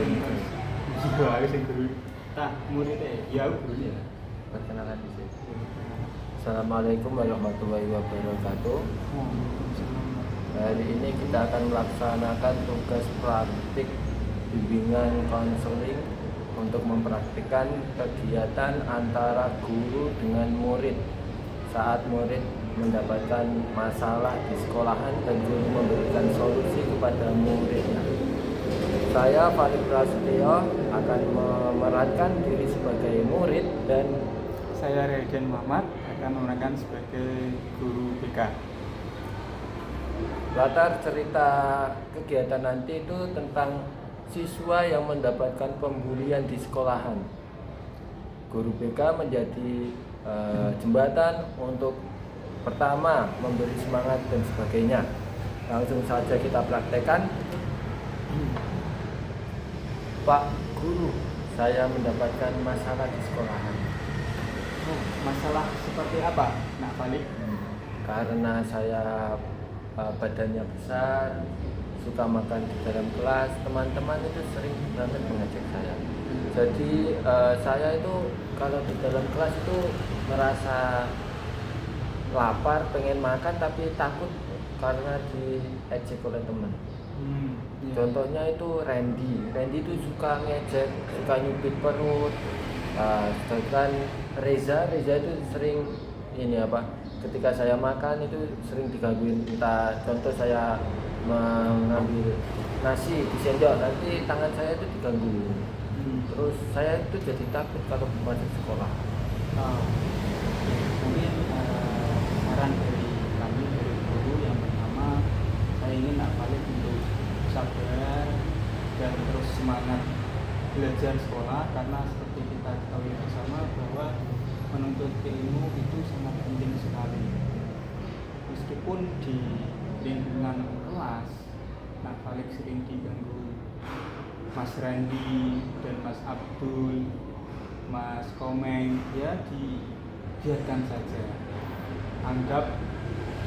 Iya, aku sing guru. Tah, muridnya ya aku gurunya. Perkenalan di sini. Assalamualaikum warahmatullahi wabarakatuh. Hari ini kita akan melaksanakan tugas praktik bimbingan konseling untuk mempraktikkan kegiatan antara guru dengan murid saat murid mendapatkan masalah di sekolahan dan guru memberikan solusi kepada muridnya. Saya Farid Prasetyo akan memerankan diri sebagai murid dan Saya Regen Muhammad akan memerankan sebagai guru BK. latar cerita kegiatan nanti itu tentang siswa yang mendapatkan pembulian di sekolahan. Guru BK menjadi jembatan untuk pertama memberi semangat dan sebagainya. Langsung saja kita praktekkan. Pak Guru, saya mendapatkan masalah di sekolahan. Masalah seperti apa, Nak Falik? Karena saya badannya besar, suka makan di dalam kelas, teman-teman itu sering banget mengajak saya. Jadi saya itu kalau di dalam kelas itu merasa lapar, pengen makan tapi takut karena diejek oleh teman. Contohnya itu Randy itu suka ngejek, suka nyubit perut. Sedangkan Reza itu sering ketika saya makan itu sering digangguin, entah contoh saya mengambil nasi di sendok, nanti tangan saya itu diganggu. Terus saya itu jadi takut kalau masuk sekolah. Mungkin saran dari kami dari guru yang pertama, saya ingin Nak Falik untuk sabar dan terus semangat belajar sekolah, karena seperti kita ketahui bersama bahwa menuntut ilmu itu sangat penting sekali. Meskipun di lingkungan kelas Nak Falik sering diganggu Mas Randy dan Mas Abdul, Mas Komeng, ya dibiarkan saja. Anggap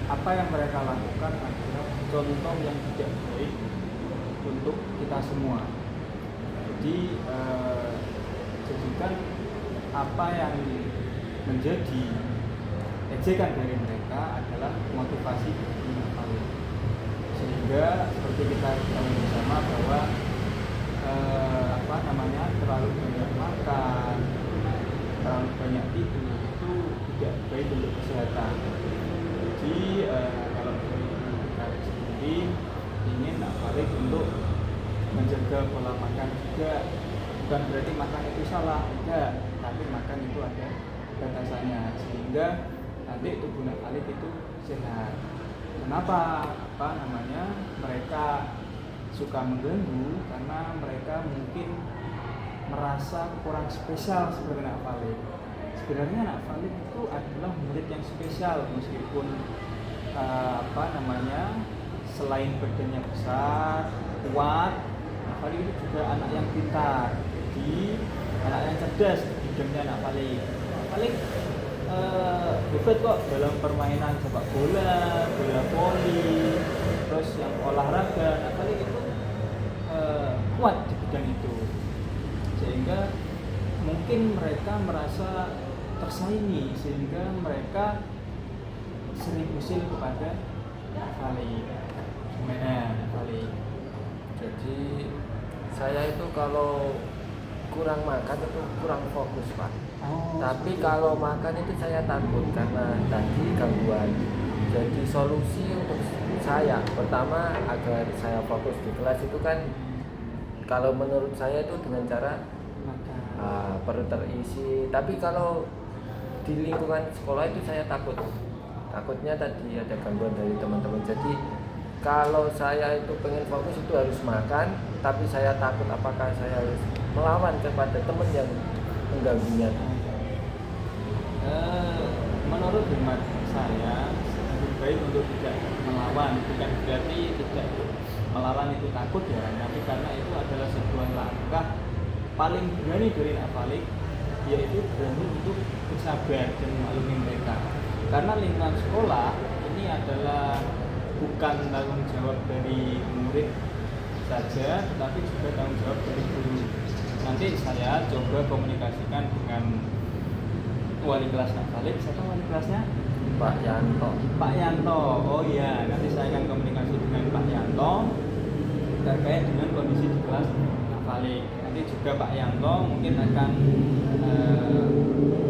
apa yang mereka lakukan adalah contoh yang tidak baik untuk kita semua. Jadi jadikan apa yang menjadi ejekan dari mereka adalah motivasi bagi Nak Falik. Sehingga seperti kita ketahui bersama bahwa terlalu banyak makan, terlalu banyak tidur itu tidak baik untuk kesehatan. Jadi kalau dari kita sendiri ingin Nak Falik untuk menjaga pola makan juga, bukan berarti makan itu salah, enggak, tapi makan itu ada batasannya sehingga nanti tubuh Nak Falik itu sehat. Kenapa mereka suka mengganggu? Karena mereka mungkin merasa kurang spesial sebagai Nak Falik. Sebenarnya Nak Falik itu adalah murid yang spesial, meskipun selain badannya besar, kuat, Nak Falik itu juga anak yang pintar. Jadi anak yang cerdas di bidangnya Nak Falik. Nak Falik hebat kok dalam permainan sepak bola voli, terus yang olahraga. Nak Falik itu kuat di bidang itu, sehingga mungkin mereka merasa tersaingi, sehingga mereka sering usil kepada Nak Falik. Nak Falik. Jadi saya itu kalau kurang makan itu kurang fokus, Pak. Tapi kalau makan itu saya takut karena tadi gangguan. Jadi solusi untuk saya pertama agar saya fokus di kelas itu kan, kalau menurut saya itu dengan cara perut terisi. Tapi kalau di lingkungan sekolah itu saya takutnya tadi ada gangguan dari teman-teman. Jadi kalau saya itu pengen fokus itu harus makan, tapi saya takut apakah saya harus melawan kepada teman yang mengganggunya. Menurut hemat saya lebih baik untuk tidak melawan, bukan berarti tidak melawan itu takut ya, tapi karena itu adalah sebuah langkah paling berani dari Nak Falik, yaitu berani untuk bersabar dan memaklumi mereka. Karena lingkungan sekolah ini adalah bukan tanggung jawab dari murid saja, saja, tetapi juga tanggung jawab dari guru. Nanti saya coba komunikasikan dengan wali kelas Nak Khalid. Siapa wali kelasnya? Pak Yanto. Pak Yanto. Oh iya, nanti saya akan komunikasi dengan Pak Yanto terkait dengan kondisi di kelas Nak Khalid. Nanti juga Pak Yanto mungkin akan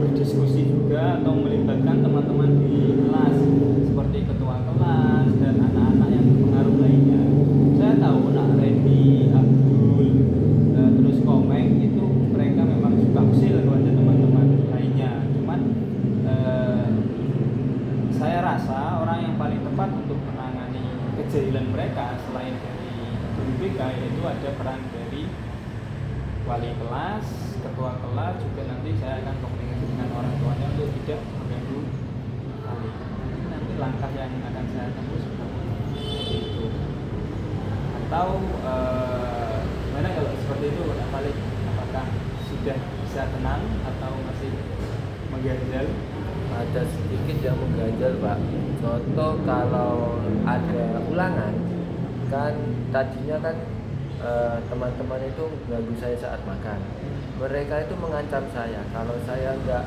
berdiskusi juga atau melibatkan teman-teman di kelas seperti ketua kelas dan anak-anak yang berpengaruh lainnya. Saya tahu Nak Randy, Abdul, terus Komeng itu mereka memang suka usil kepada teman-teman lainnya. Cuman saya rasa orang yang paling tepat untuk menangani kejahilan mereka selain dari guru BK itu ada peran dari wali kelas, ketua kelas, juga nanti saya akan komunikasi dengan orang tuanya untuk tidak mengganggu kali. Nanti langkah yang akan saya tempuh seperti itu. Atau gimana kalau seperti itu, Pak Khalid? Apakah sudah bisa tenang atau masih mengganjal? Ada sedikit yang mengganjal, Pak. Contoh kalau ada ulangan, kan tadinya kan teman-teman itu ganggu saya saat makan. Mereka itu mengancam saya kalau saya nggak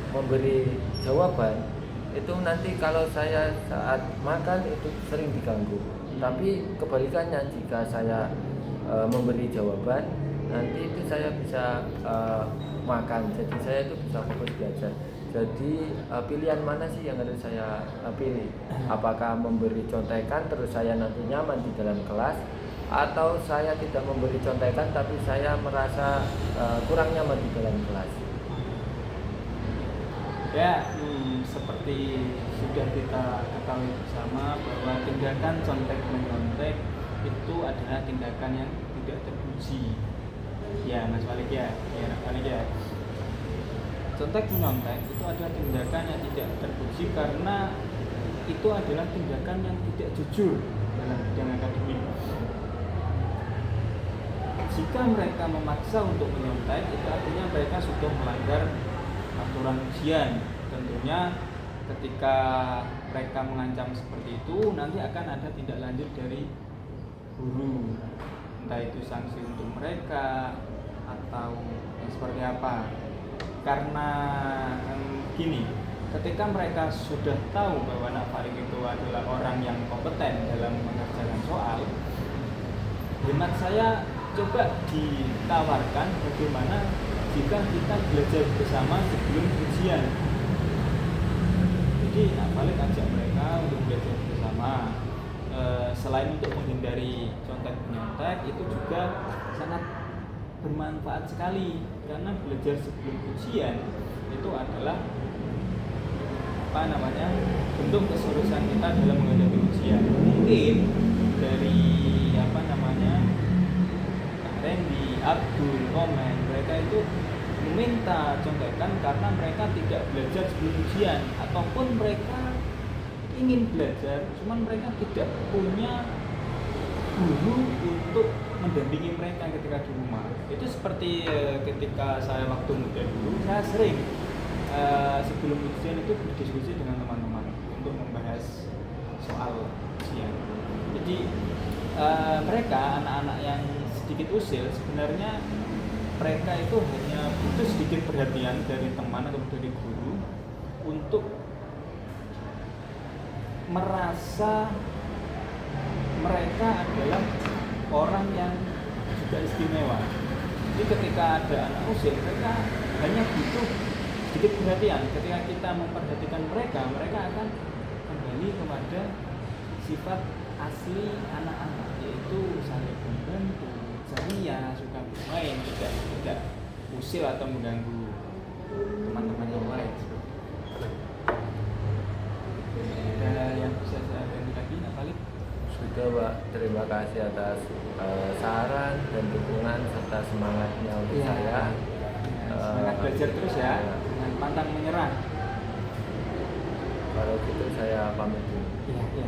memberi jawaban, itu nanti kalau saya saat makan itu sering diganggu. Tapi kebalikannya, jika saya memberi jawaban, nanti itu saya bisa makan. Jadi saya itu bisa fokus belajar. Jadi pilihan mana sih yang harus saya pilih? Apakah memberi contekan terus saya nanti nyaman di dalam kelas, atau saya tidak memberi contekan tapi saya merasa kurang nyaman di dalam kelas? Ya, seperti sudah kita ketahui bersama bahwa tindakan contek menyontek itu adalah tindakan yang tidak terpuji. Ya, Mas Malik ya, Mas Malik ya. Contek menyontek itu adalah tindakan yang tidak terpuji karena itu adalah tindakan yang tidak jujur dalam bidang akademik. Jika mereka memaksa untuk menyontek, itu artinya mereka sudah melanggar aturan ujian. Tentunya ketika mereka mengancam seperti itu, nanti akan ada tindak lanjut dari guru, entah itu sanksi untuk mereka atau seperti apa. Karena gini, ketika mereka sudah tahu bahwa Nak Farid itu adalah orang yang kompeten dalam mengerjakan soal, hemat saya coba ditawarkan bagaimana jika kita belajar bersama sebelum ujian. Jadi Nak Farid ajak mereka untuk belajar bersama. Selain untuk menghindari contek menyontek, itu juga sangat bermanfaat sekali karena belajar sebelum ujian itu adalah bentuk keseriusan kita dalam menghadapi ujian. Mungkin dari Randy, Abdul, Komeng, mereka itu meminta contekan karena mereka tidak belajar sebelum ujian, ataupun mereka ingin belajar, cuman mereka tidak punya guru untuk mendampingi mereka ketika di rumah. Itu seperti ketika saya waktu muda dulu, saya sering sebelum ujian itu berdiskusi dengan teman-teman untuk membahas soal ujian. Jadi mereka anak-anak yang sedikit usil, sebenarnya mereka itu hanya butuh sedikit perhatian dari teman atau dari guru untuk merasa mereka adalah orang yang juga istimewa. Jadi ketika ada anak usil, mereka hanya butuh sedikit perhatian. Ketika kita memperhatikan mereka, mereka akan kembali kepada sifat asli anak-anak, yaitu saling membantu, ceria, suka bermain, tidak usil atau mengganggu teman-teman yang lain. Ada yang bisa saya bantu lagi, Nak Khalid? Sudah, Pak. Terima kasih atas saran dan dukungan serta semangatnya untuk saya. Semangat belajar terus ya, jangan pantang menyerah. Kalau gitu saya pamit dulu. Iya.